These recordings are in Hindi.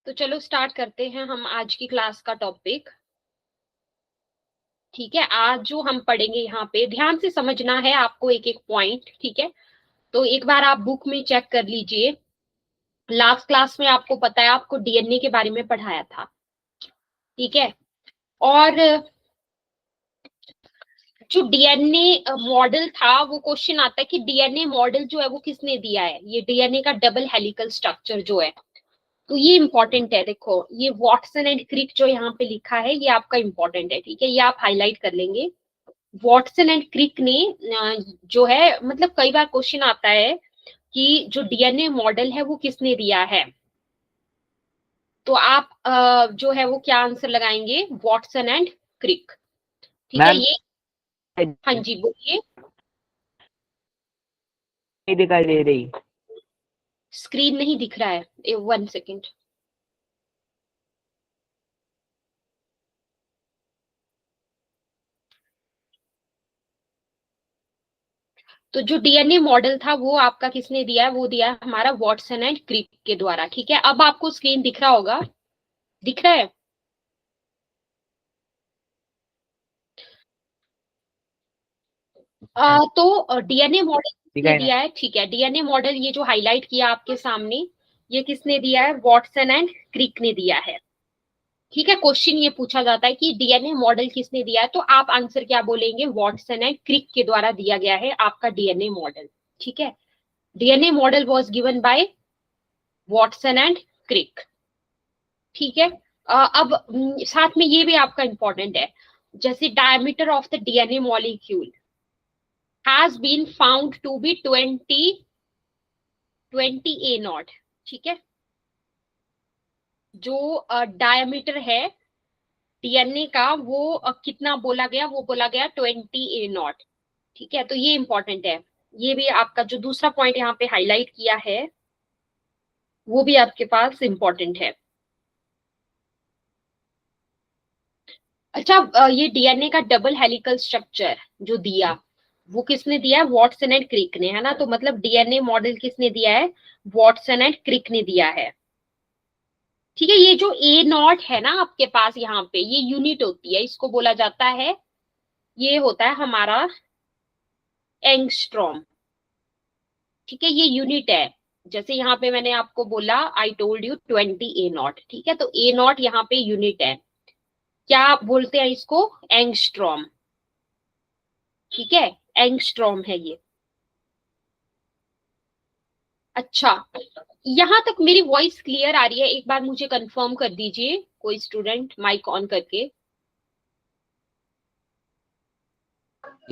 तो चलो स्टार्ट करते हैं हम आज की क्लास का टॉपिक। ठीक है, आज जो हम पढ़ेंगे यहाँ पे ध्यान से समझना है आपको एक एक पॉइंट। ठीक है, तो एक बार आप बुक में चेक कर लीजिए। लास्ट क्लास में आपको पता है आपको डीएनए के बारे में पढ़ाया था। ठीक है, और जो डीएनए मॉडल था वो क्वेश्चन आता है कि डीएनए मॉडल जो है वो किसने दिया है। ये डीएनए का डबल हेलिकल स्ट्रक्चर जो है, तो ये इंपॉर्टेंट है। देखो ये वॉटसन एंड क्रिक जो यहाँ पे लिखा है ये आपका इंपॉर्टेंट है। ठीक है, ये आप हाईलाइट कर लेंगे। वॉटसन एंड क्रिक ने जो है, मतलब कई बार क्वेश्चन आता है कि जो डीएनए मॉडल है वो किसने दिया है, तो आप जो है वो क्या आंसर लगाएंगे, वॉटसन एंड क्रिक। ठीक है, मैम ये हाँ जी बोलिए। नहीं दिखाई दे रही। स्क्रीन नहीं दिख रहा है, 1 सेकेंड। तो जो डीएनए मॉडल था वो आपका किसने दिया है, वो दिया है हमारा वॉटसन एंड क्रिक के द्वारा। ठीक है, अब आपको स्क्रीन दिख रहा होगा, दिख रहा है। तो डीएनए मॉडल किसने दिखाई नहीं। दिया है, ठीक है, डीएनए मॉडल ये जो हाईलाइट किया आपके सामने, ये किसने दिया है, वॉटसन एंड क्रिक ने दिया है। ठीक है, क्वेश्चन ये पूछा जाता है कि डीएनए मॉडल किसने दिया है, तो आप आंसर क्या बोलेंगे, वॉटसन एंड क्रिक के द्वारा दिया गया है आपका डीएनए मॉडल। ठीक है, DNA model was given by Watson and Crick. ठीक है, अब साथ में ये भी आपका इंपॉर्टेंट है, जैसे diameter of the DNA molecule has been found to be 20 A not. ठीक है, जो डायमीटर है डीएनए का वो कितना बोला गया, वो बोला गया 20 ए नॉट। ठीक है, तो ये इंपॉर्टेंट है। ये भी आपका जो दूसरा पॉइंट यहाँ पे हाईलाइट किया है वो भी आपके पास इंपॉर्टेंट है। अच्छा, ये डीएनए का डबल हेलिकल स्ट्रक्चर जो दिया वो किसने दिया है, वॉटसन एंड क्रिक ने, है ना। तो मतलब डीएनए मॉडल किसने दिया है, वॉटसन एंड क्रिक ने दिया है। ठीक है, ये जो ए नॉट है ना आपके पास यहाँ पे, ये यूनिट होती है, इसको बोला जाता है, ये होता है हमारा एंगस्ट्रॉम। ठीक है, ये यूनिट है। जैसे यहाँ पे मैंने आपको बोला, I told you 20 A not. ठीक है, तो ए नॉट यहाँ पे यूनिट है, क्या बोलते हैं इसको, एंगस्ट्रॉम। ठीक है, एंगस्ट्रॉम है ये। अच्छा, यहाँ तक मेरी वॉइस क्लियर आ रही है, एक बार मुझे कंफर्म कर दीजिए कोई स्टूडेंट माइक ऑन करके।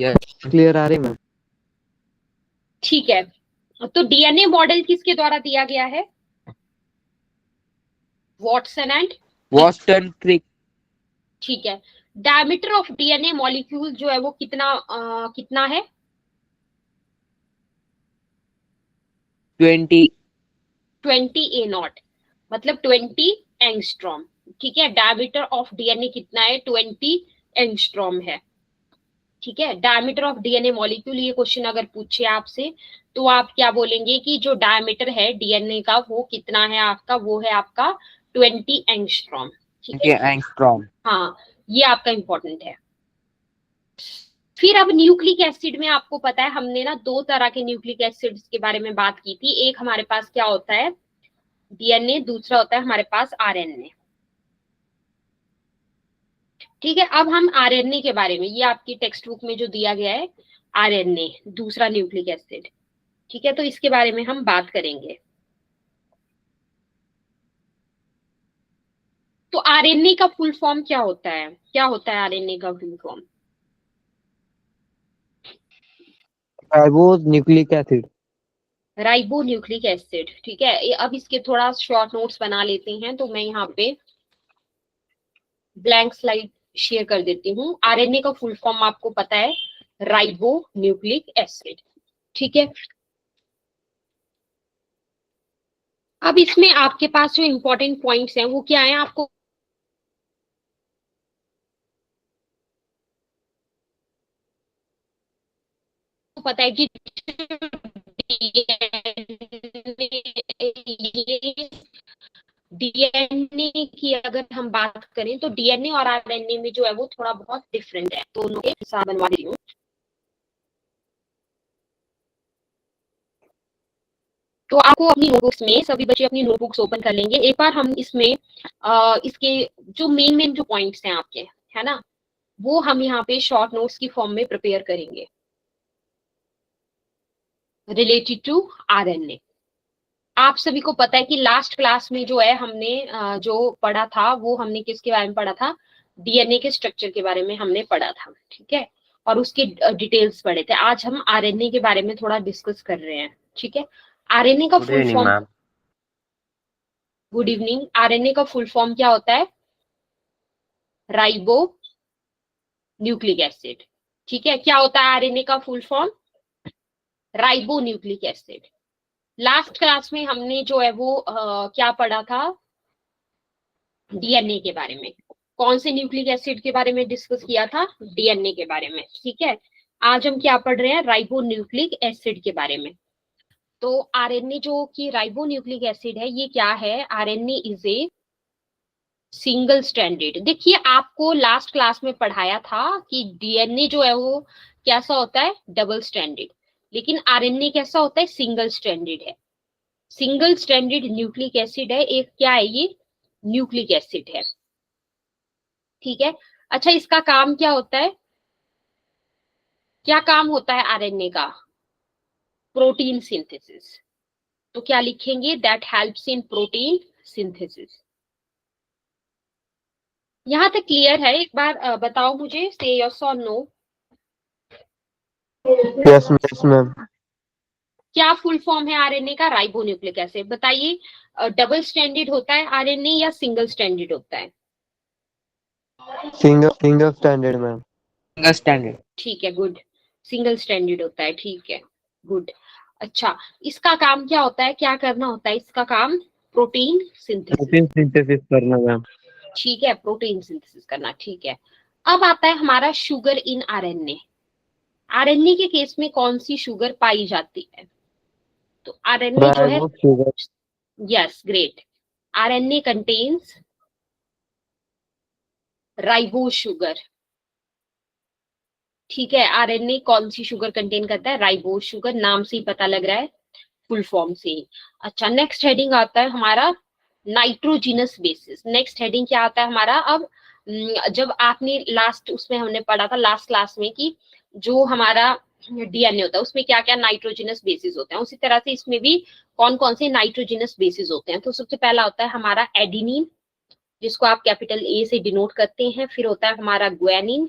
यस, क्लियर आ रही मैम। ठीक है, तो डीएनए मॉडल किसके द्वारा दिया गया है, वॉटसन एंड क्रिक। वॉस्टन क्रिक। ठीक है, डायमीटर ऑफ डीएनए मॉलिक्यूल जो है वो कितना है, 20। 20 ए नॉट, मतलब 20 एंगस्ट्रॉम। ठीक है, डायमीटर ऑफ डीएनए कितना है, 20 एंगस्ट्रॉम है। ठीक है, डायमीटर ऑफ डीएनए मॉलिक्यूल, ये क्वेश्चन अगर पूछे आपसे तो आप क्या बोलेंगे कि जो डायमीटर है डीएनए का वो कितना है आपका, वो है आपका 20 एंगस्ट्रॉम। ठीक है, एंगस्ट्रॉम। हाँ, ये आपका इंपॉर्टेंट है। फिर अब न्यूक्लिक एसिड में आपको पता है हमने ना दो तरह के न्यूक्लिक एसिड्स के बारे में बात की थी। एक हमारे पास क्या होता है, डीएनए, दूसरा होता है हमारे पास आरएनए। ठीक है, अब हम आरएनए के बारे में, ये आपकी टेक्स्ट बुक में जो दिया गया है, आरएनए दूसरा न्यूक्लिक एसिड। ठीक है, तो इसके बारे में हम बात करेंगे। तो आरएनए का फुल फॉर्म क्या होता है, क्या होता है आरएनए का फुल फॉर्म, वो nucleic acid. Ribo nucleic acid. ठीक है, अब इसके थोड़ा शॉर्ट नोट्स बना लेते हैं, तो मैं यहाँ पे ब्लैंक स्लाइड शेयर कर देती हूँ। आरएनए का फुल फॉर्म आपको पता है, राइबो न्यूक्लिक एसिड। ठीक है, अब इसमें आपके पास जो इंपॉर्टेंट पॉइंट्स हैं वो क्या है, आपको पता है कि डीएनए की अगर हम बात करें तो डीएनए और आरएनए में जो है वो थोड़ा बहुत डिफरेंट है, दोनों के हिसाब बनवा रही हूँ। तो आपको अपनी नोटबुक्स में, सभी बच्चे अपनी नोटबुक्स ओपन कर लेंगे, एक बार हम इसमें इसके जो मेन जो पॉइंट्स हैं आपके, है ना, वो हम यहाँ पे शॉर्ट नोट्स की फॉर्म में प्रिपेयर करेंगे रिलेटेड टू आरएनए। आप सभी को पता है कि लास्ट क्लास में जो है हमने जो पढ़ा था वो हमने किसके बारे में पढ़ा था, डीएनए के स्ट्रक्चर के बारे में हमने पढ़ा था, ठीक है, और उसके डिटेल्स पढ़े थे। आज हम आरएनए के बारे में थोड़ा डिस्कस कर रहे हैं, ठीक है। आरएनए का full form, good evening, RNA का फुल फॉर्म क्या होता है, राइबो न्यूक्लिक एसिड, ठीक है। क्या होता है आरएनए का full form, ribo nucleic acid. Last class में हमने जो है वो क्या पढ़ा था, डीएनए के बारे में, कौन से न्यूक्लिक एसिड के बारे में डिस्कस किया था, डीएनए के बारे में, ठीक है। आज हम क्या पढ़ रहे हैं, राइबो न्यूक्लिक एसिड के बारे में। तो आरएनए जो कि राइबो न्यूक्लिक एसिड है, ये क्या है, RNA is a single stranded. देखिए आपको लास्ट क्लास में पढ़ाया था कि डीएनए जो है वो कैसा होता है, डबल स्ट्रैंडेड, लेकिन आरएनए कैसा होता है, सिंगल स्ट्रैंडेड है। सिंगल स्ट्रैंडेड न्यूक्लिक एसिड है, एक क्या है ये, न्यूक्लिक एसिड है, ठीक है। अच्छा, इसका काम क्या होता है, क्या काम होता है आरएनए का, प्रोटीन सिंथेसिस। तो क्या लिखेंगे, that helps in protein synthesis. यहां तक क्लियर है, एक बार बताओ मुझे, से यस और नो। Yes ma'am. क्या फुल फॉर्म है आरएनए का, राइबो न्यूक्लिक एसिड। बताइए, डबल स्ट्रैंडेड होता है आरएनए या सिंगल स्ट्रैंडेड होता है, single standard ma'am. Single standard. ठीक है, गुड, सिंगल स्ट्रैंडेड होता है, ठीक है, गुड। अच्छा, इसका काम क्या होता है, क्या करना होता है इसका काम, प्रोटीन सिंथेसिस, प्रोटीन सिंथेसिस करना मैम। ठीक है, प्रोटीन सिंथेसिस करना, ठीक है। अब आता है हमारा शुगर इन आरएनए। आरएनए के केस में कौन सी शुगर पाई जाती है, तो आरएनए जो है, ribo sugar. Yes great, RNA contains ribo sugar, ठीक है। आरएनए कौन सी शुगर कंटेन करता है, राइबोज शुगर, नाम से ही पता लग रहा है, फुल फॉर्म से ही। अच्छा, नेक्स्ट हेडिंग आता है हमारा नाइट्रोजिनस बेसिस। नेक्स्ट हेडिंग क्या आता है हमारा, अब जब आपने लास्ट उसमें हमने पढ़ा था लास्ट क्लास में कि जो हमारा डीएनए होता है उसमें क्या क्या नाइट्रोजिनस बेसिस होते हैं, उसी तरह से इसमें भी कौन कौन से नाइट्रोजिनस बेसिस होते हैं। तो सबसे पहला होता है हमारा एडिनिन, जिसको आप कैपिटल ए से डिनोट करते हैं। फिर होता है हमारा ग्वानिन,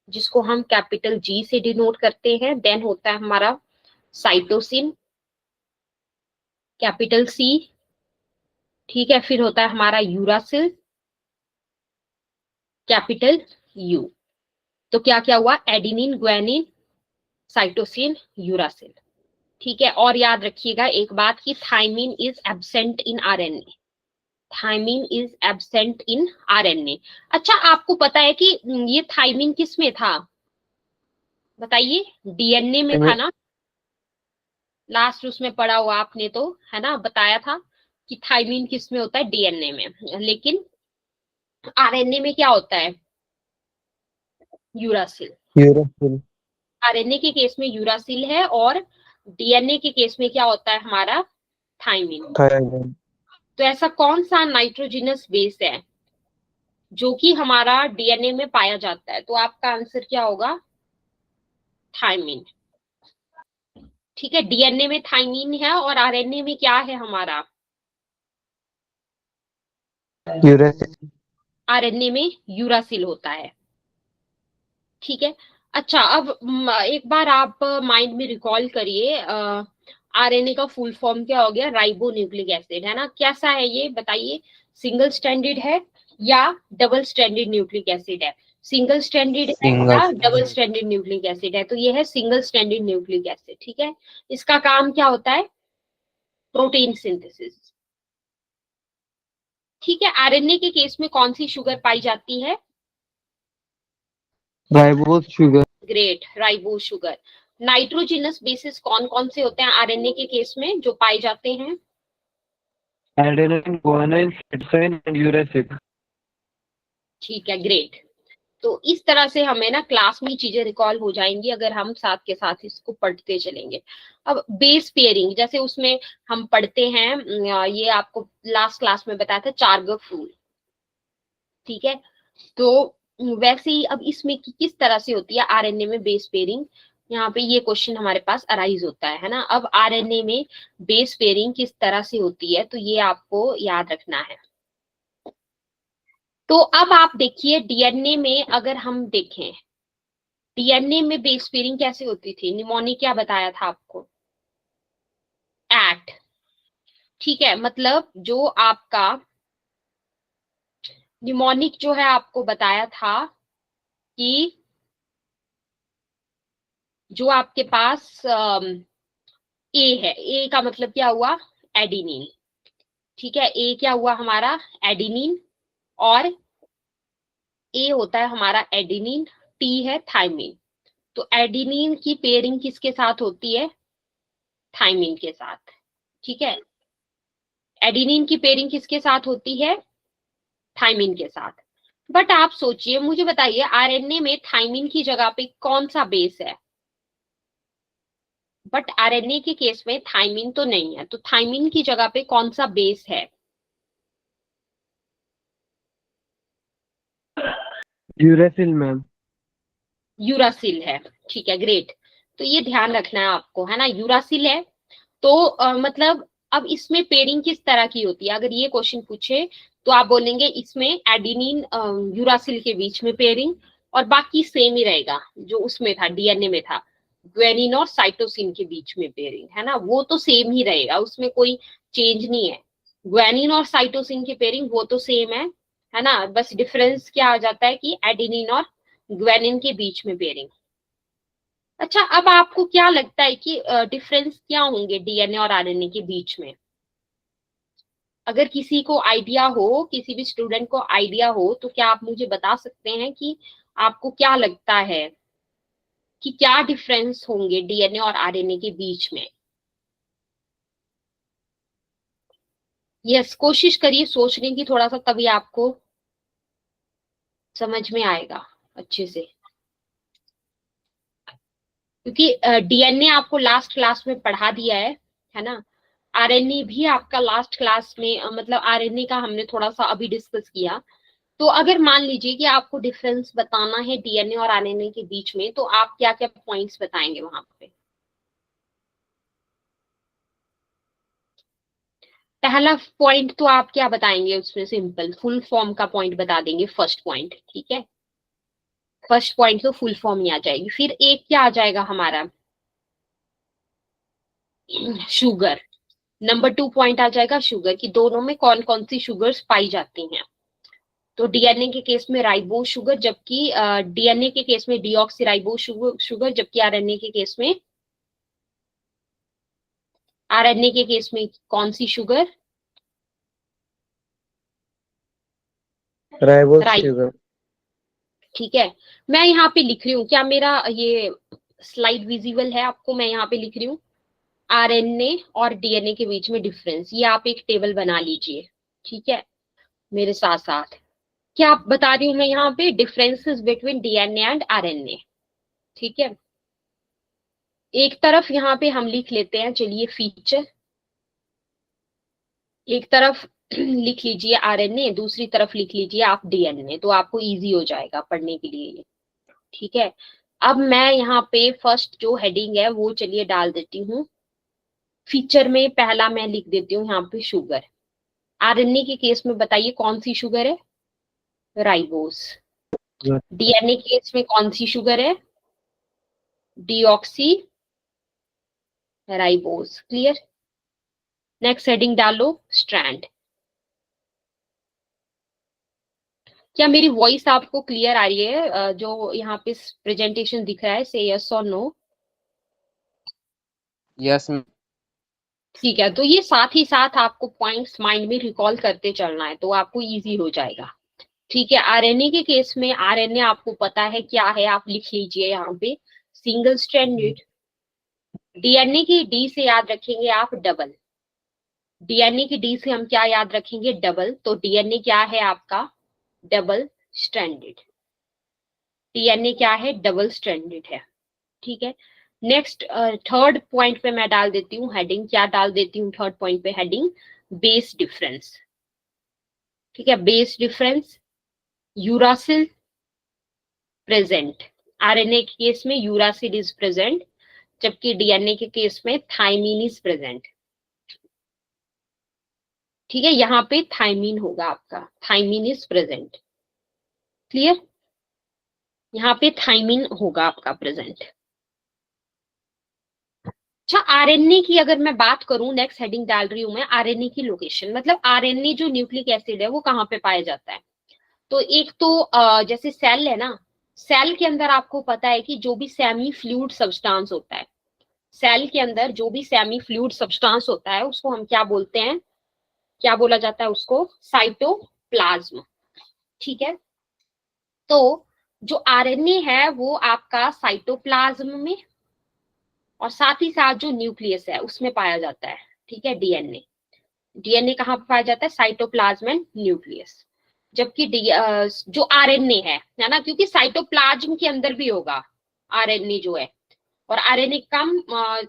जिसको हम कैपिटल जी से डिनोट करते हैं। देन होता है हमारा साइटोसिन, कैपिटल सी, ठीक है। फिर होता है हमारा यूरासिल, कैपिटल यू। तो क्या क्या हुआ, एडिनिन, ग्वानिन, साइटोसिन, यूरासिल, ठीक है। और याद रखिएगा एक बात कि thymine is absent in RNA, thymine is absent in RNA. अच्छा, आपको पता है कि ये थायमिन किस में था, बताइए, डीएनए में था ना, लास्ट उसमें पढ़ा हुआ आपने तो, है ना, बताया था कि थायमिन किस में होता है, डीएनए में। लेकिन आरएनए में क्या होता है, यूरासिल। यूरोसिल। आरएनए के केस में यूरासिल है, और डीएनए के केस में क्या होता है हमारा, थायमिन। थायराइड। तो ऐसा कौन सा नाइट्रोजिनस बेस है जो कि हमारा डीएनए में पाया जाता है, तो आपका आंसर क्या होगा, थायमिन, ठीक है। डीएनए में थायमिन है और आरएनए में क्या है हमारा, यूरोसिल। आरएनए में यूरासिल होता है, ठीक है। अच्छा, अब एक बार आप माइंड में रिकॉल करिए, आरएनए का फुल फॉर्म क्या हो गया, राइबो न्यूक्लिक एसिड, है ना। कैसा है ये बताइए, सिंगल स्ट्रैंडेड है या डबल स्ट्रैंडेड न्यूक्लिक एसिड है, सिंगल स्ट्रैंडेड है सिंगल। या डबल स्ट्रैंडेड न्यूक्लिक एसिड है, तो ये है सिंगल स्ट्रैंडेड न्यूक्लिक एसिड, ठीक है। इसका काम क्या होता है, प्रोटीन सिंथेसिस, ठीक है। आरएनए के केस में कौन सी शुगर पाई जाती है, ribose sugar. Great, ribose sugar. Nitrogenous basis कौन कौन से होते हैं आरएनए के केस में जो पाए जाते हैं, adenine, guanine, cytosine and uracil. ठीक है, ग्रेट। तो इस तरह से हमें ना क्लास में चीजें रिकॉल हो जाएंगी अगर हम साथ के साथ इसको पढ़ते चलेंगे। अब बेस पेयरिंग, जैसे उसमें हम पढ़ते हैं, ये आपको लास्ट क्लास में बताया था चार्गक रूल, ठीक है। तो वैसे ही अब इसमें किस तरह से होती है आरएनए में बेस पेयरिंग, यहाँ पे ये क्वेश्चन हमारे पास अराइज होता है ना। अब आरएनए में बेस पेयरिंग किस तरह से होती है, तो ये आपको याद रखना है। तो अब आप देखिए डीएनए में अगर हम देखें, डीएनए में बेस पेयरिंग कैसे होती थी, निमोनिक क्या बताया था आपको, एट, ठीक है। मतलब जो आपका निमोनिक जो है आपको बताया था कि जो आपके पास ए है, ए का मतलब क्या हुआ, एडिनिन, ठीक है। ए क्या हुआ हमारा, एडिनिन, और ए होता है हमारा एडिनिन, टी है थाइमिन। तो एडिनिन की पेयरिंग किसके साथ होती है, थाइमिन के साथ, ठीक है। एडिनिन की पेयरिंग किसके साथ होती है, थाइमिन के साथ। बट आप सोचिए, मुझे बताइए आरएनए में थाइमिन की जगह पे कौन सा बेस है, बट आरएनए के केस में थाइमिन तो नहीं है, तो थाइमिन की जगह पे कौन सा बेस है, Uracil मैम। यूरासिल है, ठीक है, ग्रेट। तो ये ध्यान रखना है आपको, है ना, यूरासिल है। तो मतलब अब इसमें पेयरिंग किस तरह की होती है, अगर ये क्वेश्चन पूछे तो आप बोलेंगे इसमें एडिनिन यूरासिल के बीच में पेयरिंग, और बाकी सेम ही रहेगा जो उसमें था, डीएनए में था, ग्वेनिन और साइटोसिन के बीच में पेयरिंग, है ना, वो तो सेम ही रहेगा, उसमें कोई चेंज नहीं है। ग्वेनिन और साइटोसिन की पेयरिंग वो तो सेम है ना, बस डिफरेंस क्या आ जाता है कि एडिनिन और ग्वेनिन के बीच में पेयरिंग। अच्छा, अब आपको क्या लगता है कि डिफरेंस क्या होंगे डीएनए और आरएनए के बीच में, अगर किसी को आइडिया हो, किसी भी स्टूडेंट को आइडिया हो, तो क्या आप मुझे बता सकते हैं कि आपको क्या लगता है कि क्या डिफरेंस होंगे डीएनए और आरएनए के बीच में। यस, कोशिश करिए सोचने की थोड़ा सा, तभी आपको समझ में आएगा अच्छे से, क्योंकि डीएनए आपको लास्ट क्लास में पढ़ा दिया है ना। आरएनए भी आपका लास्ट क्लास में मतलब आरएनए का हमने थोड़ा सा अभी डिस्कस किया। तो अगर मान लीजिए कि आपको डिफरेंस बताना है डीएनए और आरएनए के बीच में, तो आप क्या क्या पॉइंट्स बताएंगे वहां पे। पहला पॉइंट तो आप क्या बताएंगे उसमें, सिंपल फुल फॉर्म का पॉइंट बता देंगे, फर्स्ट पॉइंट, ठीक है। फर्स्ट पॉइंट तो फुल फॉर्म ही आ जाएगी। फिर एक क्या आ जाएगा हमारा, शुगर। नंबर 2 पॉइंट आ जाएगा शुगर, कि दोनों में कौन कौन सी शुगर्स पाई जाती हैं। तो डीएनए के केस में राइबोस शुगर, जबकि डीएनए के केस में डीऑक्सी राइबोस शुगर, जबकि आरएनए के केस में, आरएनए के केस में कौन सी शुगर, राइबोस राइबो, शुगर। ठीक है। मैं यहाँ पे लिख रही हूँ, क्या मेरा ये स्लाइड विजिबल है आपको, मैं यहाँ पे लिख रही हूँ आरएनए और डीएनए के बीच में डिफरेंस, ये आप एक टेबल बना लीजिए, ठीक है, मेरे साथ साथ। क्या आप बता रही हूँ मैं यहाँ पे, differences between DNA and RNA, ठीक है। एक तरफ यहाँ पे हम लिख लेते हैं, चलिए फीचर, एक तरफ लिख लीजिए आरएनए, दूसरी तरफ लिख लीजिए आप डीएनए, तो आपको इजी हो जाएगा पढ़ने के लिए ये, ठीक है। अब मैं यहाँ पे फर्स्ट जो हेडिंग है वो चलिए डाल देती हूँ। फीचर में पहला मैं लिख देती हूँ यहाँ पे शुगर। आरएनए के केस में बताइए कौन सी शुगर है, राइबोस। डीएनए के केस में कौन सी शुगर है, deoxy ribose, clear. Next heading डालो, स्ट्रैंड। क्या मेरी वॉइस आपको क्लियर आ रही है, जो यहाँ पे प्रेजेंटेशन दिख रहा है, से यस और नो। यस। ठीक है, तो ये साथ ही साथ आपको पॉइंट्स माइंड में रिकॉल करते चलना है, तो आपको इजी हो जाएगा, ठीक है। आरएनए के केस में आरएनए आपको पता है क्या है, आप लिख लीजिए यहाँ पे, सिंगल स्ट्रैंडेड। डीएनए की डी से याद रखेंगे आप डबल, डीएनए की डी से हम क्या याद रखेंगे, डबल, तो डीएनए क्या है आपका, डबल स्ट्रैंडेड। डीएनए क्या है, डबल स्ट्रैंडेड है, ठीक है। नेक्स्ट थर्ड पॉइंट पे मैं डाल देती हूँ हेडिंग, क्या डाल देती हूँ थर्ड पॉइंट पे हेडिंग, बेस डिफरेंस, ठीक है। Base difference, uracil present, RNA के केस में यूरासिल इज प्रेजेंट, जबकि डीएनए के केस में थाइमीन इज प्रेजेंट, ठीक है। यहाँ पे थाइमीन होगा आपका, थाइमीन इज प्रेजेंट, क्लियर। यहाँ पे थाइमीन होगा आपका प्रेजेंट। अच्छा, आरएनए की अगर मैं बात करूं, नेक्स्ट हेडिंग डाल रही हूं मैं आरएनए की लोकेशन, मतलब आरएनए जो न्यूक्लिक एसिड है वो कहाँ पे पाया जाता है। तो एक तो जैसे सेल है ना, सेल के अंदर आपको पता है कि जो भी सेमी फ्लूइड सब्सटेंस होता है, सेल के अंदर जो भी सेमी फ्लूइड सब्सटेंस होता है उसको हम क्या बोलते हैं, क्या बोला जाता है उसको, साइटोप्लाज्म, ठीक है। तो जो आरएनए है वो आपका साइटोप्लाज्म में और साथ ही साथ जो न्यूक्लियस है उसमें पाया जाता है, ठीक है। डीएनए, डीएनए कहाँ पर पाया जाता है, साइटोप्लाज्म एंड न्यूक्लियस। जबकि जो आरएनए है ना, क्योंकि साइटोप्लाज्म के अंदर भी होगा आरएनए जो है, और आरएनए कम,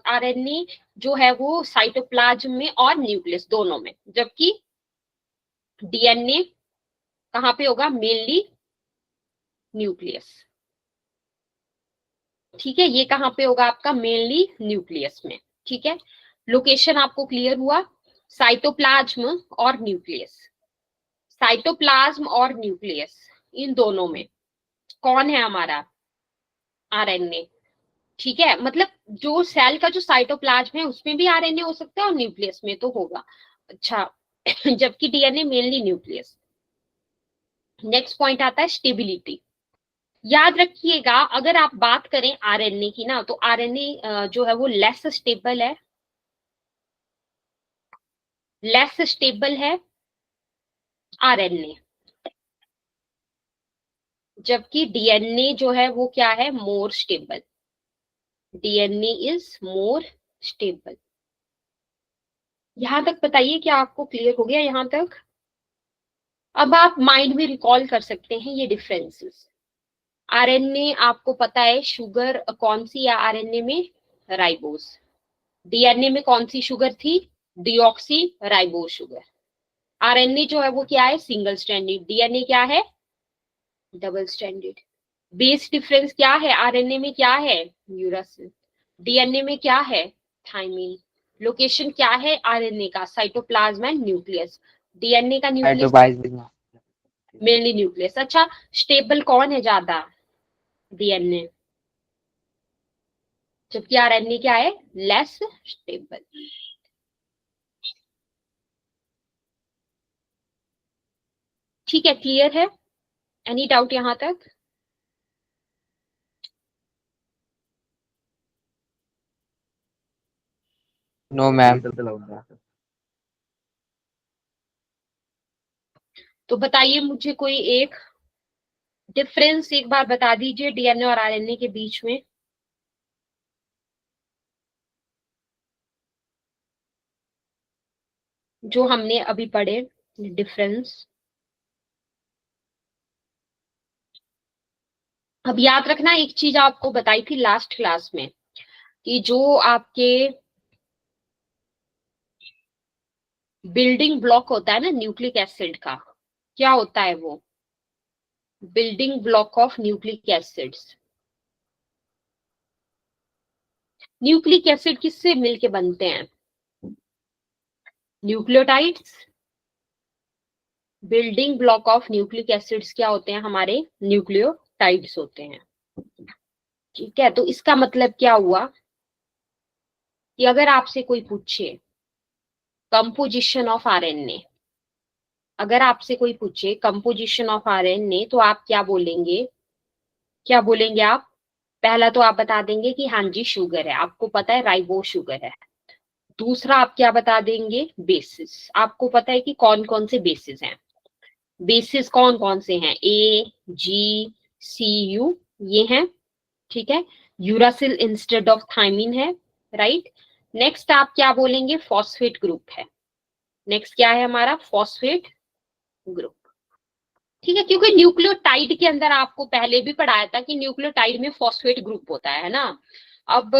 आरएनए जो है वो साइटोप्लाज्म में और न्यूक्लियस दोनों में, जबकि डीएनए कहाँ पे होगा, मेनली न्यूक्लियस, ठीक है। ये कहाँ पे होगा आपका, मेनली न्यूक्लियस में, ठीक है। लोकेशन आपको क्लियर हुआ, साइटोप्लाज्म और न्यूक्लियस, साइटोप्लाज्म और न्यूक्लियस, इन दोनों में कौन है हमारा, आरएनए, ठीक है। मतलब जो सेल का जो साइटोप्लाज्म है उसमें भी आरएनए हो सकता है और न्यूक्लियस में तो होगा, अच्छा। जबकि DNA mainly nucleus. Next point आता है स्टेबिलिटी। याद रखिएगा अगर आप बात करें आरएनए की ना, तो आरएनए जो है वो लेस स्टेबल है, लेस स्टेबल है आरएनए, जबकि डीएनए जो है वो क्या है, more stable, DNA is more stable. यहां तक बताइए क्या आपको क्लियर हो गया यहां तक। अब आप माइंड में रिकॉल कर सकते हैं ये डिफरेंसेस। आरएनए आपको पता है शुगर कौन सी है आरएनए में, राइबोस। डीएनए में कौन सी शुगर थी, डीऑक्सी राइबोस शुगर। आरएनए जो है वो क्या है, सिंगल स्ट्रैंडेड, डीएनए क्या है, डबल स्ट्रैंडेड। बेस डिफरेंस क्या है, आरएनए में क्या है, यूरासिल, डीएनए में क्या है, थाइमीन। लोकेशन क्या है आरएनए का, साइटोप्लाज्म एंड न्यूक्लियस, डीएनए का न्यूक्लियस मेनली न्यूक्लियस। अच्छा, स्टेबल कौन है ज्यादा, डीएनए, जबकि आरएनए क्या है, लेस स्टेबल। ठीक है, क्लियर है, एनी डाउट यहां तक। No ma'am. तो बताइए मुझे कोई एक डिफरेंस एक बार बता दीजिए डीएनए और आरएनए के बीच में। जो हमने अभी पढ़े डिफरेंस। अब याद रखना एक चीज आपको बताई थी लास्ट क्लास में कि जो आपके बिल्डिंग ब्लॉक होता है ना न्यूक्लिक एसिड का, क्या होता है वो, building block of nucleic acids. Nucleic acid किससे मिलके बनते हैं, nucleotides. Building block of nucleic acids क्या होते हैं हमारे, न्यूक्लियोटाइड्स होते हैं, ठीक है। तो इसका मतलब क्या हुआ कि अगर आपसे कोई पूछे कंपोजिशन ऑफ आरएनए, अगर आपसे कोई पूछे कंपोजिशन ऑफ आरएनए तो आप क्या बोलेंगे, क्या बोलेंगे आप, पहला तो आप बता देंगे कि हाँ जी शुगर है, आपको पता है राइबोस शुगर है। दूसरा आप क्या बता देंगे, बेसिस, आपको पता है कि कौन कौन से बेसिस हैं, बेसिस कौन कौन से हैं, ए जी सी यू, ये हैं, ठीक है। यूरासिल इंस्टेड ऑफ थाइमीन है, राइट। नेक्स्ट आप क्या बोलेंगे, फॉस्फेट ग्रुप है, नेक्स्ट क्या है हमारा, फॉस्फेट ग्रुप। ठीक है, क्योंकि न्यूक्लियोटाइड के अंदर आपको पहले भी पढ़ाया था कि न्यूक्लियोटाइड में फॉस्फेट ग्रुप होता है ना। अब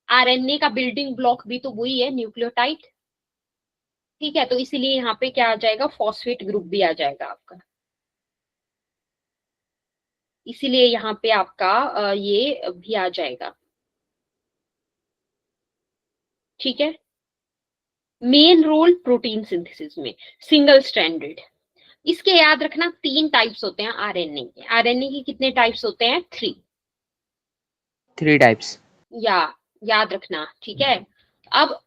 आरएनए का बिल्डिंग ब्लॉक भी तो वही है, न्यूक्लियोटाइड। ठीक है, तो इसीलिए यहाँ पे क्या आ जाएगा, फॉस्फेट ग्रुप भी आ जाएगा आपका। इसीलिए यहाँ पे आपका ये भी आ जाएगा। ठीक है, मेन रोल प्रोटीन सिंथेसिस में, सिंगल स्ट्रैंडेड। इसके याद रखना 3 टाइप्स होते हैं आरएनए के। आरएनए के कितने टाइप्स होते हैं, 3 टाइप्स। या याद रखना। ठीक है, अब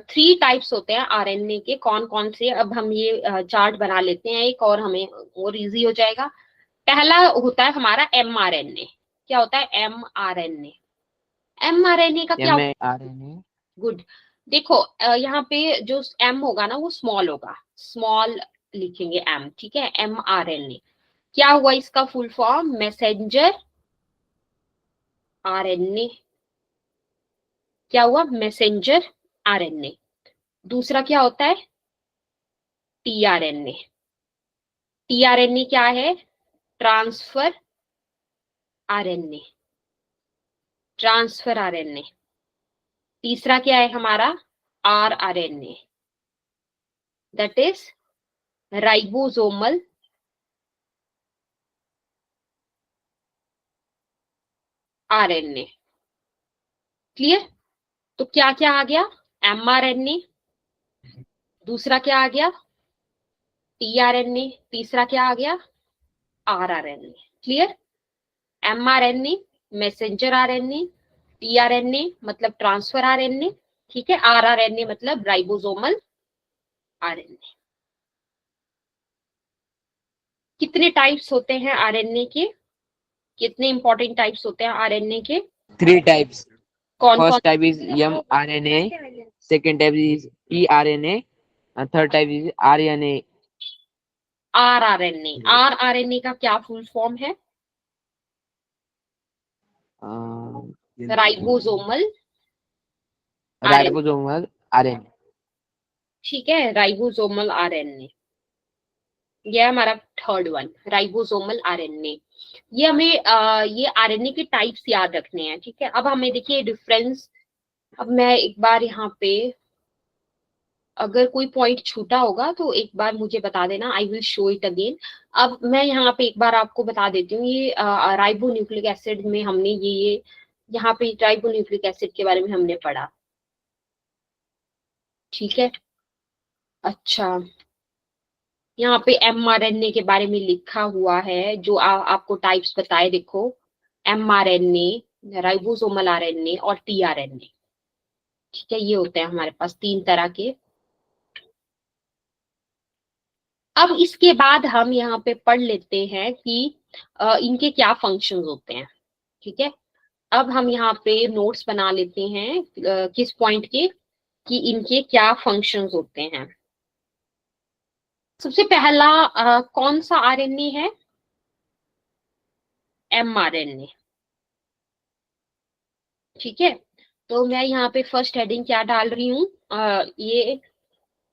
3 टाइप्स होते हैं आरएनए के, कौन कौन से। अब हम ये चार्ट बना लेते हैं एक, और हमें और इजी हो जाएगा। पहला होता है हमारा एमआरएनए। क्या होता है, एमआरएनए। एमआरएनए का क्या, mRNA। गुड। देखो यहाँ पे जो एम होगा ना वो स्मॉल होगा, स्मॉल लिखेंगे एम। ठीक है, एमआरएनए क्या हुआ, इसका फुल फॉर्म मैसेंजर आरएनए। क्या हुआ, मैसेंजर आरएनए। दूसरा क्या होता है, टीआरएनए। टीआरएनए क्या है, ट्रांसफर आरएनए, ट्रांसफर आरएनए। तीसरा क्या है हमारा, rRNA, that is ribosomal RNA. Clear. तो क्या क्या आ गया, एमआरएनए, दूसरा क्या आ गया, टीआरएनए, तीसरा क्या आ गया, rRNA. Clear. MRNA messenger RNA, tRNA मतलब ट्रांसफर आरएनए, ठीक है, आरआरएनए मतलब राइबोसोमल आरएनए। कितने टाइप्स होते हैं आरएनए के, कितने इंपॉर्टेंट टाइप्स होते हैं आरएनए के, 3 टाइप्स। कौन कौन। First type is mRNA, second type is tRNA, and third type is RNA। RRNA, rRNA का क्या फुल फॉर्म है, राइबोसोमल आरएनए। Ribosomal RNA। ठीक है, राइबोसोमल आरएनए, ये है हमारा थर्ड वन, राइबोसोमल आरएनए। ये हमें ये आरएनए के टाइप्स याद रखने हैं। ठीक है, अब हमें देखिए डिफरेंस। अब मैं एक बार यहाँ पे, अगर कोई पॉइंट छूटा होगा तो एक बार मुझे बता देना, I will show it again. अब मैं यहाँ पे एक बार आपको बता देती हूँ, ये राइबो न्यूक्लिक एसिड में हमने ये यहाँ पे राइबो न्यूक्लिक एसिड के बारे में हमने पढ़ा। ठीक है, अच्छा, यहाँ पे एमआरएनए के बारे में लिखा हुआ है, जो आपको टाइप्स बताए, देखो एमआरएनए, राइबोसोमल आरएनए और टीआरएनए। ठीक है, ये होते हैं हमारे पास 3 तरह के। अब इसके बाद हम यहाँ पे पढ़ लेते हैं कि इनके क्या फंक्शंस होते हैं। ठीक है, अब हम यहाँ पे नोट्स बना लेते हैं किस पॉइंट के, कि इनके क्या फंक्शंस होते हैं। सबसे पहला कौन सा आरएनए है, एमआरएनए। ठीक है, तो मैं यहाँ पे फर्स्ट हेडिंग क्या डाल रही हूँ,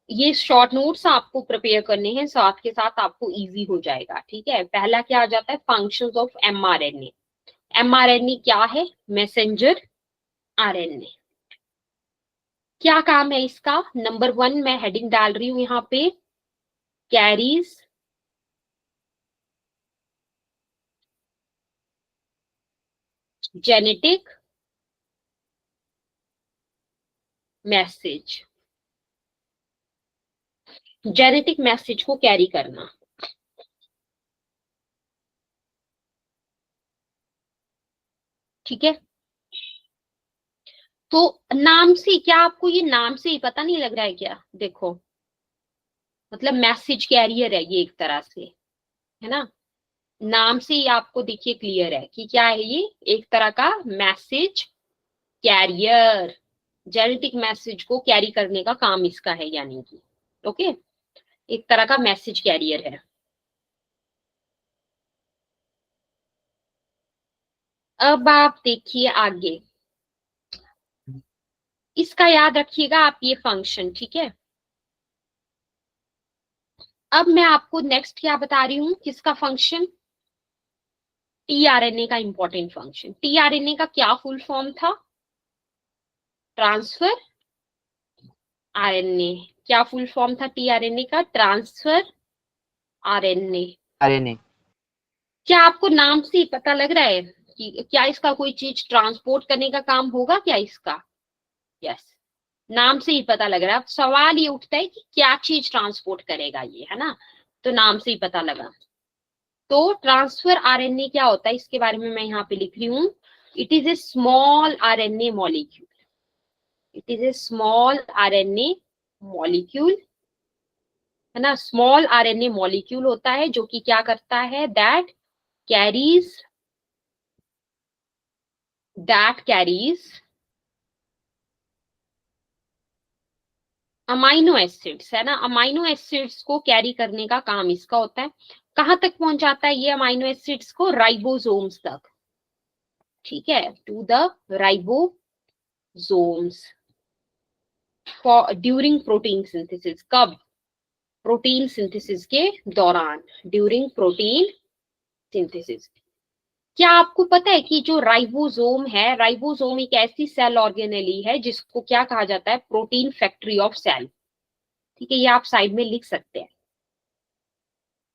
ये शॉर्ट नोट्स आपको प्रिपेयर करने हैं, साथ के साथ आपको इजी हो जाएगा। ठीक है, पहला क्या आ जाता है, फंक्शंस ऑफ एमआरएनए। एमआरएनए क्या है, मैसेंजर आरएनए। क्या काम है इसका, नंबर 1 मैं हेडिंग डाल रही हूँ यहाँ पे, carries genetic message, genetic message को कैरी करना। ठीक है, तो नाम से, क्या आपको ये नाम से ही पता नहीं लग रहा है क्या, देखो मतलब मैसेज कैरियर है ये एक तरह से, है ना। नाम से ही आपको देखिए क्लियर है कि क्या है, ये एक तरह का मैसेज कैरियर, जेनेटिक मैसेज को कैरी करने का काम इसका है, यानी कि ओके, एक तरह का मैसेज कैरियर है। अब आप देखिए आगे, इसका याद रखिएगा आप ये फंक्शन। ठीक है, अब मैं आपको नेक्स्ट क्या बता रही हूँ, किसका फंक्शन, टीआरएनए का इंपॉर्टेंट फंक्शन। टीआरएनए का क्या फुल फॉर्म था, ट्रांसफर आरएनए। क्या फुल फॉर्म था टीआरएनए का, ट्रांसफर आरएनए। RNA। क्या आपको नाम से ही पता लग रहा है कि क्या इसका कोई चीज ट्रांसपोर्ट करने का काम होगा क्या इसका? यस, नाम से ही पता लग रहा है। अब सवाल ये उठता है कि क्या चीज ट्रांसपोर्ट करेगा ये, है ना, तो नाम से ही पता लगा। तो ट्रांसफर आरएनए क्या होता है, इसके बारे में मैं यहाँ पे लिख रही हूँ। It is a small RNA molecule, it is a small RNA molecule, है ना। स्मॉल आरएनए मॉलिक्यूल होता है जो कि क्या करता है, दैट कैरीज अमाइनो एसिड्स, है ना। अमाइनो एसिड्स को कैरी करने का काम इसका होता है। कहां तक पहुंचाता है ये अमाइनो एसिड्स को, राइबोसोम्स तक, ठीक है, to the ribosomes for during protein synthesis. कब, प्रोटीन सिंथेसिस के दौरान, ड्यूरिंग प्रोटीन सिंथेसिस। क्या आपको पता है कि जो राइबोसोम है, राइबोसोम एक ऐसी सेल ऑर्गेनेली है जिसको क्या कहा जाता है, प्रोटीन फैक्ट्री ऑफ सेल, ठीक है, ये आप साइड में लिख सकते हैं।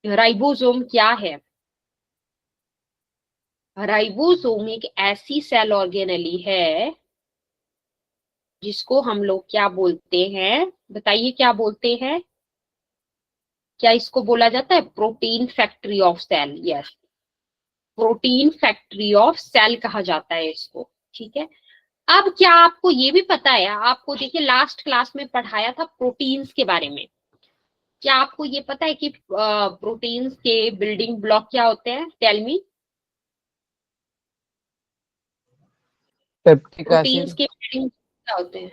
राइबोसोम क्या है, राइबोसोम एक ऐसी सेल ऑर्गेनेली है जिसको हम लोग क्या बोलते हैं, बताइए क्या बोलते हैं, क्या इसको बोला जाता है protein factory of cell? Yes, protein factory of cell कहा जाता है इसको, ठीक है। अब क्या आपको ये भी पता है, आपको देखिए लास्ट क्लास में पढ़ाया था प्रोटीन्स के बारे में। क्या आपको ये पता है कि प्रोटीन्स के बिल्डिंग ब्लॉक क्या होते हैं, tell me. Peptic proteins acid. के बिल्डिंग क्या होते हैं,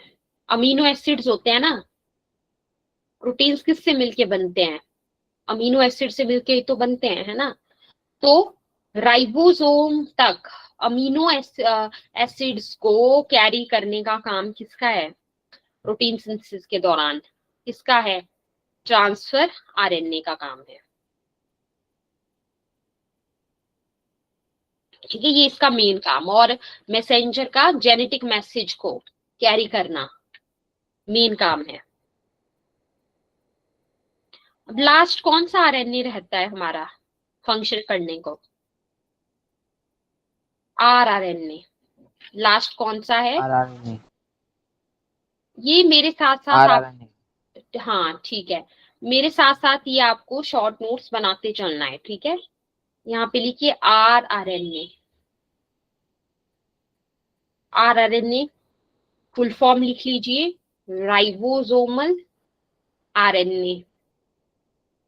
अमीनो एसिड्स होते हैं ना। प्रोटीन्स किससे मिलके बनते हैं, अमीनो एसिड से मिलके ही तो बनते हैं, है ना। तो राइबोसोम तक अमीनो एसिड्स को कैरी करने का काम किसका है, प्रोटीन सिंथेसिस के दौरान, किसका है, ट्रांसफर आरएनए का काम है, ठीक है, ये इसका मेन काम। और मैसेंजर का जेनेटिक मैसेज को कैरी करना मेन काम है। अब लास्ट कौन सा आरएनए रहता है हमारा फंक्शन करने को, आरआरएनए। लास्ट कौन सा है, RNA। ये मेरे साथ साथ आप, RNA। हाँ ठीक है, मेरे साथ साथ ये आपको शॉर्ट नोट्स बनाते चलना है, ठीक है। यहाँ पे लिखिए आरआरएनए, आरआरएनए फुल फॉर्म लिख लीजिए, राइबोसोमल आरएनए,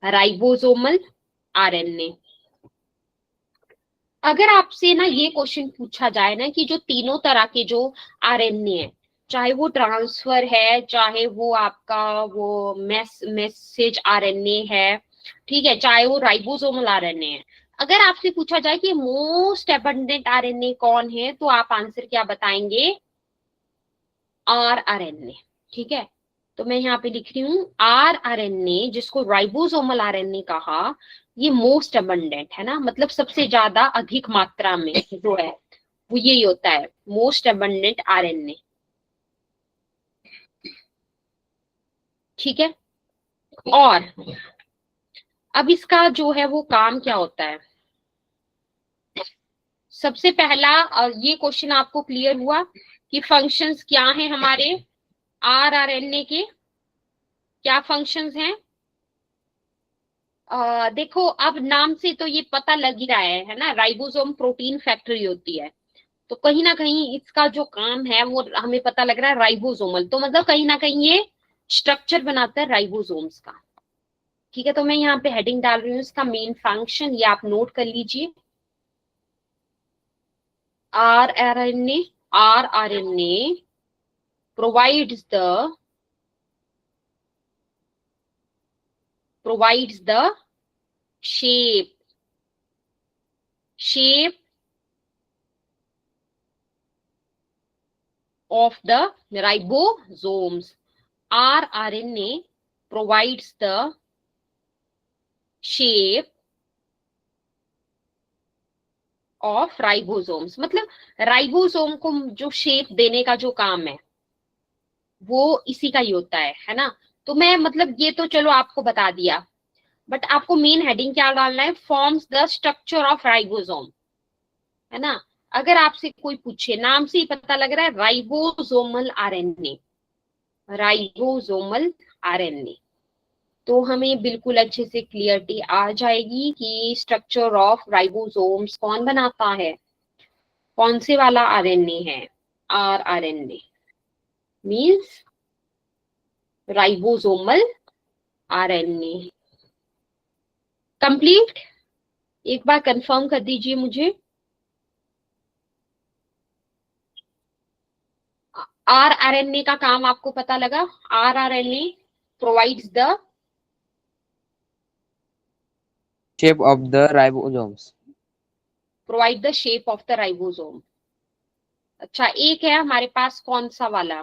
राइबोसोमल आरएनए। अगर आपसे ना ये क्वेश्चन पूछा जाए ना कि जो तीनों तरह के जो आरएनए है, चाहे वो ट्रांसफर है, चाहे वो आपका वो मैसेज आरएनए है, ठीक है, चाहे वो राइबोसोमल आरएनए है, अगर आपसे पूछा जाए कि मोस्ट एबंडेंट आरएनए कौन है, तो आप आंसर क्या बताएंगे, आरआरएनए, ठीक है। तो मैं यहाँ पे लिख रही हूँ आरआरएनए, जिसको राइबोसोमल आरएनए कहा, ये मोस्ट अबंडेंट है ना, मतलब सबसे ज्यादा अधिक मात्रा में जो है वो यही होता है, मोस्ट अबंडेंट आरएनए, ठीक है। और अब इसका जो है वो काम क्या होता है, सबसे पहला ये क्वेश्चन आपको क्लियर हुआ कि फंक्शंस क्या हैं हमारे आरआरएनए के, क्या फंक्शंस हैं। देखो अब नाम से तो ये पता लग ही रहा है ना, राइबोसोम प्रोटीन फैक्ट्री होती है, तो कहीं ना कहीं इसका जो काम है वो हमें पता लग रहा है राइबोसोमल, तो मतलब कहीं ना कहीं ये स्ट्रक्चर बनाता है राइबोसोम्स का, ठीक है। तो मैं यहाँ पे हेडिंग डाल रही हूँ इसका मेन फंक्शन, ये आप नोट कर लीजिए, rRNA, rRNA provides the shape of the ribosomes. rRNA provides the shape of ribosomes, मतलब राइबोसोम को जो शेप देने का जो काम है वो इसी का ही होता है ना। तो मैं मतलब ये तो चलो आपको बता दिया, बट आपको मेन हेडिंग क्या डालना है, forms the structure of ribosome, है ना। अगर आपसे कोई पूछे, नाम से ही पता लग रहा है राइबोसोमल आरएनए, राइबोसोमल आरएनए, तो हमें बिल्कुल अच्छे से क्लियरिटी आ जाएगी कि स्ट्रक्चर ऑफ राइबोसोम्स कौन बनाता है, कौन से वाला आरएनए है, RNA means ribosomal RNA. Complete, एक बार कंफर्म कर दीजिए मुझे। आरएनए का काम आपको पता लगा, RNA provides the shape of the ribosomes. Provide the shape of the ribosome. अच्छा, एक है हमारे पास कौन सा वाला,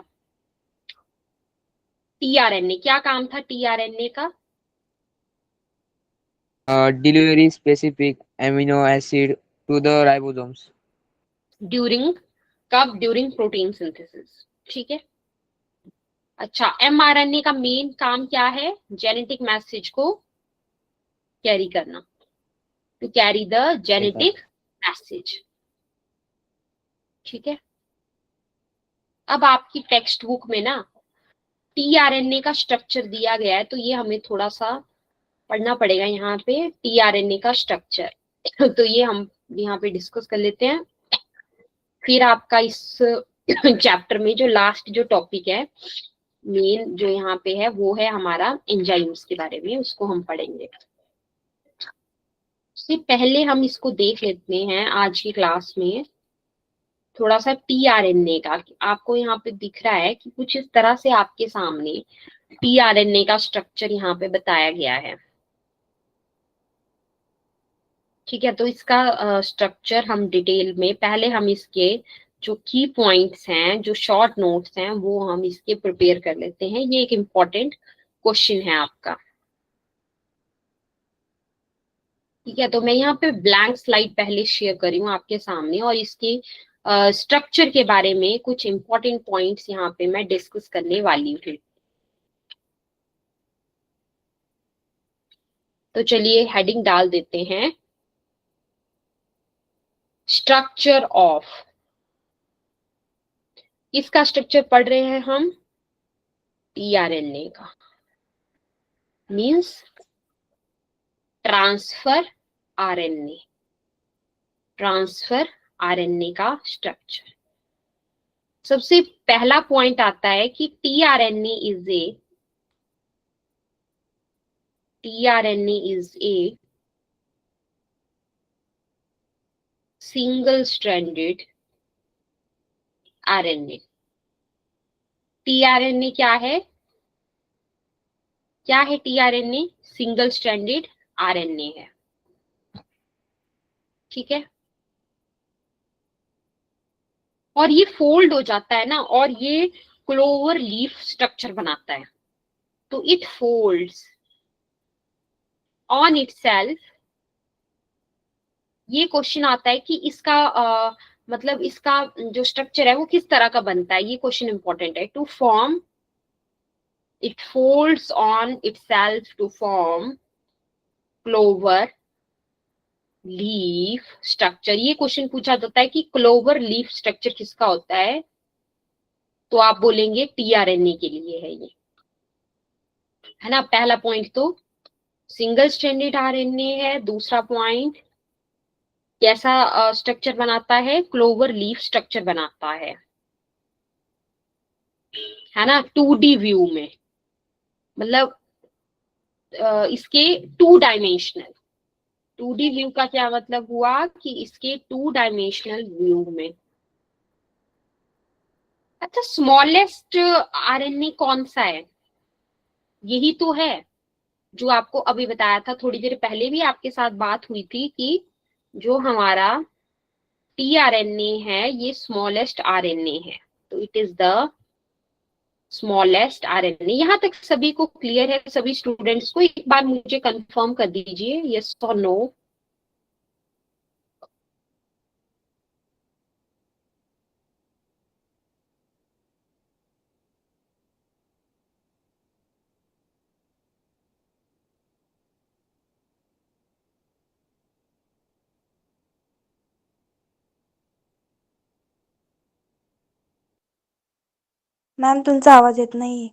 टीआरएनए, क्या काम था टीआरएनए का, Delivery specific amino acid to the ribosomes. During, कब, ड्यूरिंग प्रोटीन सिंथेसिस, ठीक है। अच्छा, एमआरएनए का मेन काम क्या है, जेनेटिक मैसेज को कैरी करना, to carry the genetic message, ठीक है। अब आपकी टेक्स्ट बुक में ना टीआरएनए का स्ट्रक्चर दिया गया है, तो ये हमें थोड़ा सा पढ़ना पड़ेगा यहाँ पे, टीआरएनए का स्ट्रक्चर। तो ये हम यहाँ पे डिस्कस कर लेते हैं, फिर आपका इस चैप्टर में जो लास्ट जो टॉपिक है मेन जो यहाँ पे है वो है हमारा एंजाइम्स के बारे में, उसको हम पढ़ेंगे। उससे पहले हम इसको देख लेते हैं आज की क्लास में थोड़ा सा टीआरएनए का। आपको यहाँ पे दिख रहा है कि कुछ इस तरह से आपके सामने टीआरएनए का स्ट्रक्चर यहाँ पे बताया गया है, ठीक है। तो इसका स्ट्रक्चर हम डिटेल में, पहले हम इसके जो की पॉइंट्स हैं, जो शॉर्ट नोट्स हैं, वो हम इसके प्रिपेयर कर लेते हैं। ये एक इम्पॉर्टेंट क्वेश्चन है आपका, ठीक है। तो मैं यहाँ पे ब्लैंक स्लाइड पहले शेयर करी हूँ आपके सामने, और इसके स्ट्रक्चर के बारे में कुछ इंपॉर्टेंट पॉइंट्स यहाँ पे मैं डिस्कस करने वाली हूँ। तो चलिए हेडिंग डाल देते हैं, स्ट्रक्चर ऑफ, किसका स्ट्रक्चर पढ़ रहे हैं हम, टीआरएनए का, means transfer RNA, transfer RNA का स्ट्रक्चर। सबसे पहला पॉइंट आता है कि tRNA is a single stranded RNA. TRNA क्या है, क्या है टीआरएनए, सिंगल स्ट्रैंडेड आरएनए है, ठीक है। और ये फोल्ड हो जाता है ना, और ये क्लोवर लीफ स्ट्रक्चर बनाता है, तो इट फोल्ड्स ऑन इटसेल्फ। ये क्वेश्चन आता है कि इसका मतलब इसका जो स्ट्रक्चर है वो किस तरह का बनता है, ये क्वेश्चन इंपॉर्टेंट है। To form, it folds on itself to form clover leaf structure. ये क्वेश्चन पूछा जाता है कि क्लोवर लीफ स्ट्रक्चर किसका होता है, तो आप बोलेंगे टीआरएनए के लिए है ये, है ना। पहला पॉइंट तो सिंगल स्ट्रैंडेड आरएनए है, दूसरा पॉइंट कैसा स्ट्रक्चर बनाता है, क्लोवर लीफ स्ट्रक्चर बनाता है ना। 2D व्यू में, मतलब इसके 2 डायमेंशनल, 2D व्यू का क्या मतलब हुआ कि इसके 2 डायमेंशनल व्यू में। अच्छा, स्मॉलेस्ट आरएनए कौन सा है, यही तो है जो आपको अभी बताया था, थोड़ी देर पहले भी आपके साथ बात हुई थी कि जो हमारा टीआरएनए है ये स्मॉलेस्ट आरएनए है, तो it is the smallest RNA. यहाँ तक सभी को क्लियर है? सभी स्टूडेंट्स को एक बार मुझे कंफर्म कर दीजिए, यस और नो। मॅम तुमचा आवाज येत नाहीये.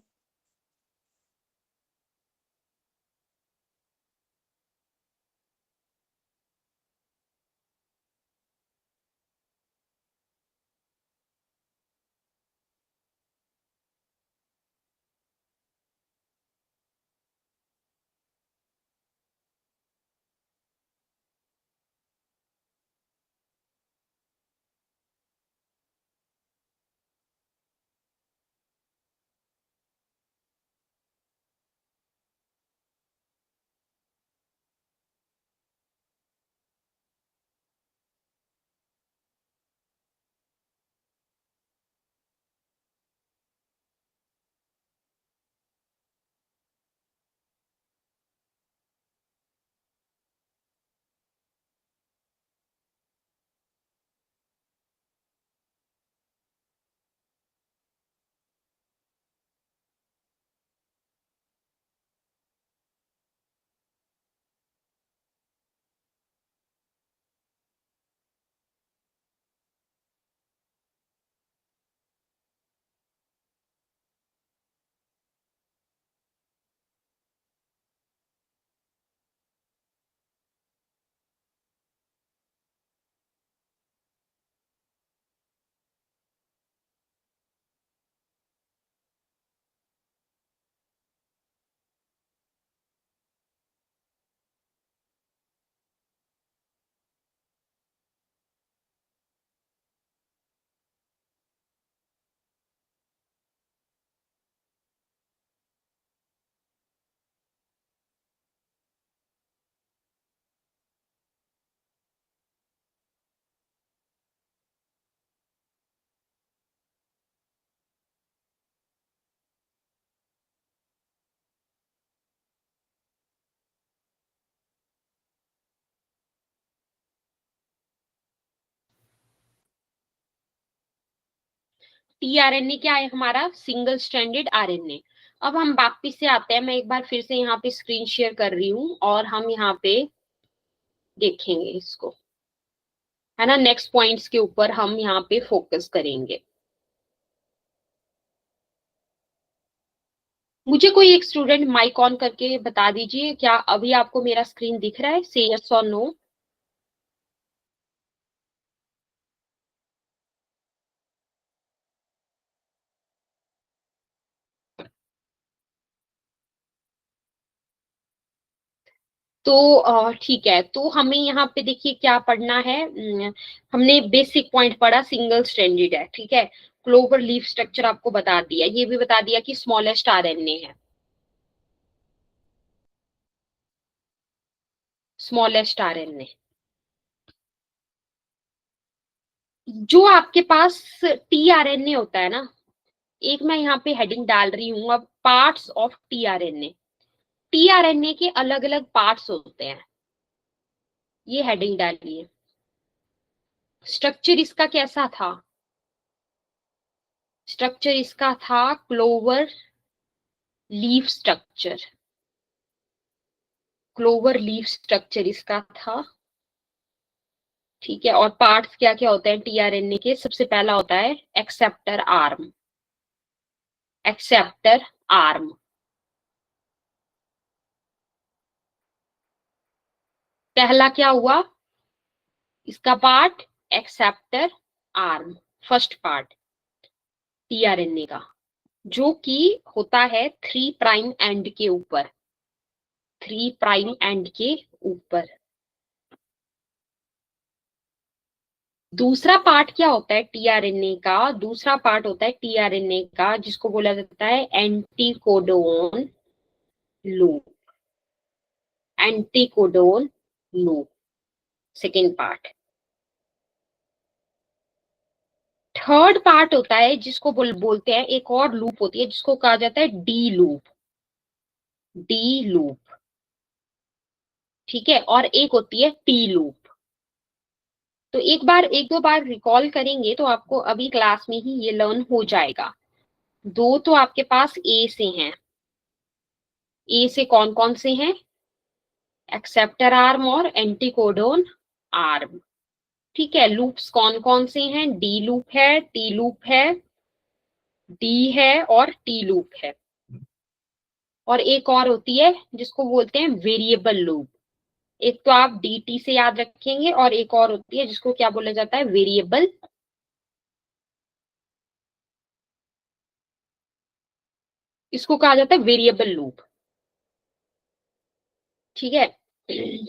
टीआरएनए क्या है हमारा? Single stranded RNA. अब हम वापिस से आते हैं, मैं एक बार फिर से यहाँ पे स्क्रीन शेयर कर रही हूँ और हम यहाँ पे देखेंगे इसको, है ना। नेक्स्ट पॉइंट्स के ऊपर हम यहाँ पे फोकस करेंगे। मुझे कोई एक स्टूडेंट माइक ऑन करके बता दीजिए, क्या अभी आपको मेरा स्क्रीन दिख रहा है? से यस और नो। तो ठीक है, तो हमें यहाँ पे देखिए क्या पढ़ना है। हमने बेसिक पॉइंट पढ़ा, सिंगल स्ट्रैंडेड है, ठीक है। क्लोवर लीफ स्ट्रक्चर आपको बता दिया, ये भी बता दिया कि स्मॉलेस्ट आरएनए है, स्मॉलेस्ट आरएनए। जो आपके पास टीआरएनए होता है ना, एक मैं यहाँ पे हेडिंग डाल रही हूँ अब, पार्ट्स ऑफ टीआरएनए। टीआरएनए के अलग अलग पार्ट्स होते हैं, ये हेडिंग डालिए। स्ट्रक्चर इसका कैसा था? स्ट्रक्चर इसका था clover leaf structure, clover leaf structure इसका था, ठीक है। और पार्ट्स क्या क्या होते हैं टीआरएनए के? सबसे पहला होता है एक्सेप्टर आर्म, एक्सेप्टर आर्म। पहला क्या हुआ इसका part? Acceptor arm, first part tRNA का, जो कि होता है 3 प्राइम एंड के ऊपर, 3 प्राइम एंड के ऊपर। दूसरा पार्ट क्या होता है टीआरएनए का? दूसरा पार्ट होता है टीआरएनए का जिसको बोला जाता है anticodon loop, anticodon loop, second part. Third part होता है जिसको बोलते हैं, एक और लूप होती है जिसको कहा जाता है डी लूप, डी लूप, ठीक है, और एक होती है टी लूप। तो एक दो बार रिकॉल करेंगे तो आपको अभी क्लास में ही ये लर्न हो जाएगा। दो तो आपके पास ए से हैं, ए से कौन कौन से हैं, एक्सेप्टर आर्म और एंटीकोडोन आर्म, ठीक है। लूप्स कौन कौन से हैं, डी लूप है, टी लूप है, डी है और टी लूप है। और एक और होती है जिसको बोलते हैं वेरिएबल लूप। एक तो आप डी टी से याद रखेंगे और एक और होती है जिसको क्या बोला जाता है, वेरिएबल, इसको कहा जाता है वेरिएबल लूप, ठीक है।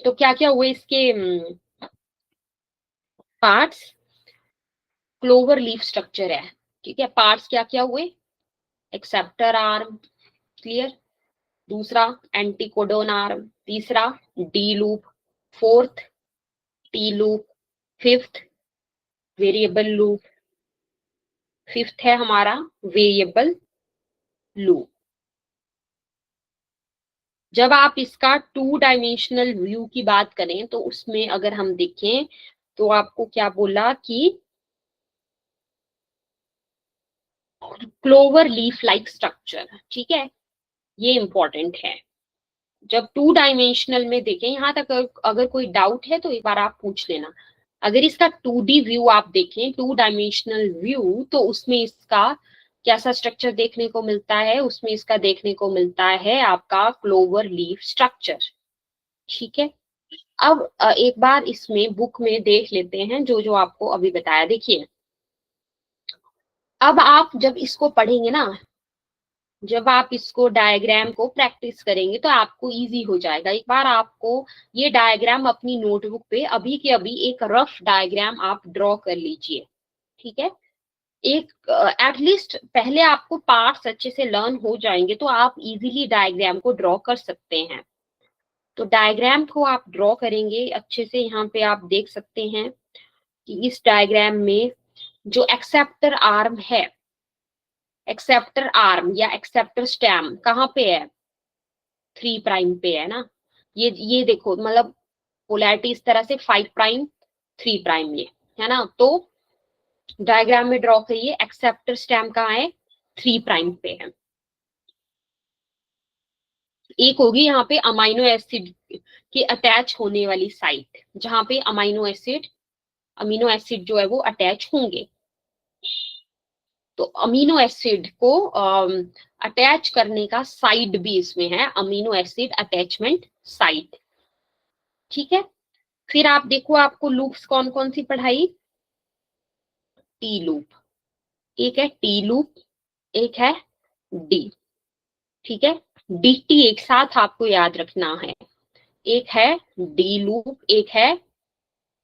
तो क्या क्या हुए इसके पार्ट्स, क्लोवर लीफ स्ट्रक्चर है, ठीक है। पार्ट्स क्या क्या हुए, एक्सेप्टर आर्म, क्लियर, दूसरा एंटीकोडोन आर्म, तीसरा D loop, fourth T loop, fifth variable loop, fifth है हमारा वेरिएबल लूप। जब आप इसका 2 डायमेंशनल व्यू की बात करें तो उसमें अगर हम देखें तो आपको क्या बोला कि क्लोवर लीफ लाइक स्ट्रक्चर, ठीक है, ये इंपॉर्टेंट है। जब 2 डायमेंशनल में देखें, यहां तक अगर कोई डाउट है तो एक बार आप पूछ लेना। अगर इसका 2D व्यू आप देखें, 2 डायमेंशनल व्यू, तो उसमें इसका कैसा स्ट्रक्चर देखने को मिलता है, उसमें इसका देखने को मिलता है आपका क्लोवर लीफ स्ट्रक्चर, ठीक है। अब एक बार इसमें बुक में देख लेते हैं जो जो आपको अभी बताया। देखिए, अब आप जब इसको पढ़ेंगे ना, जब आप इसको डायग्राम को प्रैक्टिस करेंगे तो आपको इजी हो जाएगा। एक बार आपको ये डायग्राम अपनी नोटबुक पे अभी के अभी एक रफ डायग्राम आप ड्रॉ कर लीजिए, ठीक है। एक एटलीस्ट पहले आपको पार्ट्स अच्छे से लर्न हो जाएंगे तो आप इजीली डायग्राम को ड्रॉ कर सकते हैं। तो डायग्राम को आप ड्रॉ करेंगे अच्छे से। यहाँ पे आप देख सकते हैं कि इस डायग्राम में जो एक्सेप्टर आर्म है, एक्सेप्टर आर्म या एक्सेप्टर स्टेम कहाँ पे है, 3 प्राइम पे है ना। ये देखो, मतलब पोलैरिटी इस तरह से 5 प्राइम 3 प्राइम, ये है ना। तो डायग्राम में ड्रॉ करिए, एक्सेप्टर स्टेम कहाँ है, 3 प्राइम पे है। एक होगी यहाँ पे अमाइनो एसिड के अटैच होने वाली साइट, जहां पे अमीनो एसिड जो है वो अटैच होंगे। तो अमीनो एसिड को अटैच करने का साइट भी इसमें है, अमीनो एसिड अटैचमेंट साइट, ठीक है। फिर आप देखो, आपको लूप्स कौन कौन सी पढ़ाई, टी लूप, एक है टी लूप, एक है डी, ठीक है। डी टी एक साथ आपको याद रखना है, एक है डी लूप, एक है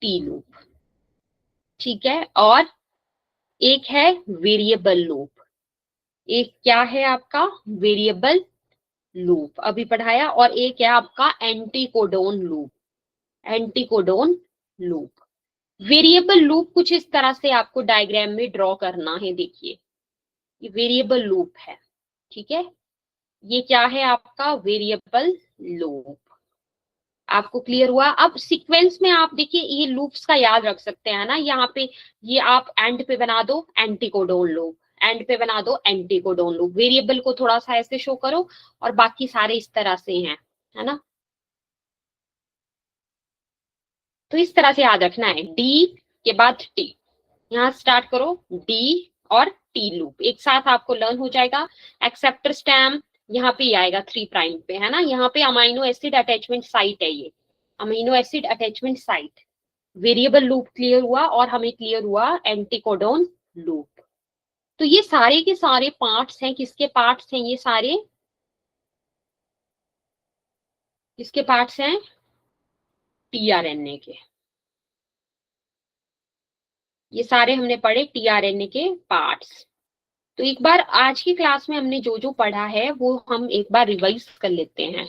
टी लूप, ठीक है। और एक है वेरिएबल लूप, एक क्या है आपका वेरिएबल लूप अभी पढ़ाया, और एक है आपका anticodon loop, anticodon loop. Variable loop कुछ इस तरह से आपको डायग्राम में ड्रॉ करना है। देखिए, ये वेरिएबल लूप है, ठीक है। ये क्या है आपका वेरिएबल लूप, आपको क्लियर हुआ। अब सीक्वेंस में आप देखिए, ये लूप्स का याद रख सकते हैं ना। यहाँ पे ये आप एंड पे बना दो एंटीकोडोन लूप, एंड पे बना दो एंटीकोडोन लूप। वेरिएबल को थोड़ा सा ऐसे शो करो और बाकी सारे इस तरह से हैं, है ना। तो इस तरह से याद रखना है, डी के बाद टी, यहाँ स्टार्ट करो डी और टी लूप एक साथ आपको लर्न हो जाएगा। एक्सेप्टर स्टैम यहाँ पे आएगा 3 प्राइम पे, है ना। यहाँ पे अमीनो एसिड अटैचमेंट साइट है, ये amino acid attachment site. Variable loop clear हुआ और हमें क्लियर हुआ एंटीकोडोन लूप। तो ये सारे के सारे पार्ट्स हैं, किसके पार्ट्स हैं ये सारे, किसके पार्ट्स हैं, टीआरएनए के। ये सारे हमने पढ़े टीआरएनए के पार्ट्स। तो एक बार आज की क्लास में हमने जो जो पढ़ा है वो हम एक बार रिवाइज कर लेते हैं।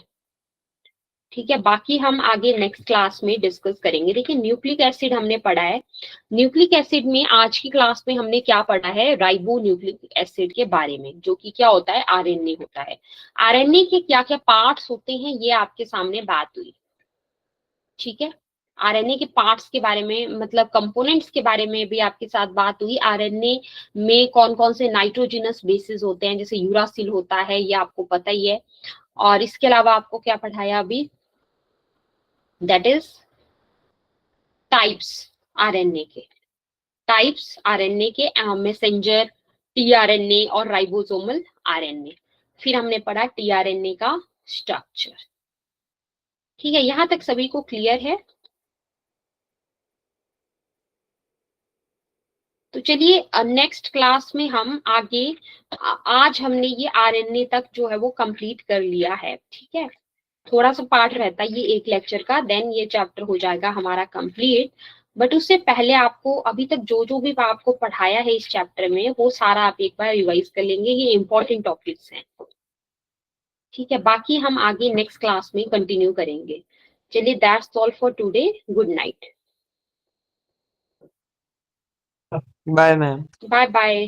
ठीक है, बाकी हम आगे नेक्स्ट क्लास में डिस्कस करेंगे। देखिए न्यूक्लिक एसिड हमने पढ़ा है, न्यूक्लिक एसिड में आज की क्लास में हमने क्या पढ़ा है, राइबो न्यूक्लिक एसिड के बारे में, जो कि क्या होता है, आरएनए होता है। आरएनए के क्या क्या पार्ट्स होते हैं ये आपके सामने बात हुई। ठीक है, आरएनए के पार्ट्स के बारे में, मतलब कंपोनेंट्स के बारे में भी आपके साथ बात हुई। आरएनए में कौन कौन से नाइट्रोजनस बेसिस होते हैं, जैसे यूरासिल होता है, ये आपको पता ही है। और इसके अलावा आपको क्या पढ़ाया अभी, दैट इज टाइप्स आरएनए के, टाइप्स आरएनए के, मैसेंजर, टीआरएनए और राइबोसोमल आरएनए। फिर हमने पढ़ा टीआरएनए का स्ट्रक्चर। ठीक है, यहां तक सभी को क्लियर है? तो चलिए नेक्स्ट क्लास में हम आगे, आज हमने ये आरएनए तक जो है वो कंप्लीट कर लिया है। ठीक है, थोड़ा सा पार्ट रहता है ये एक लेक्चर का, देन ये चैप्टर हो जाएगा हमारा कंप्लीट। बट उससे पहले आपको अभी तक जो जो भी आपको पढ़ाया है इस चैप्टर में, वो सारा आप एक बार रिवाइज कर लेंगे, ये इंपॉर्टेंट टॉपिक्स हैं। ठीक है, बाकी हम आगे नेक्स्ट क्लास में कंटिन्यू करेंगे। चलिए, that's all for today, good night, bye ma'am. Bye bye.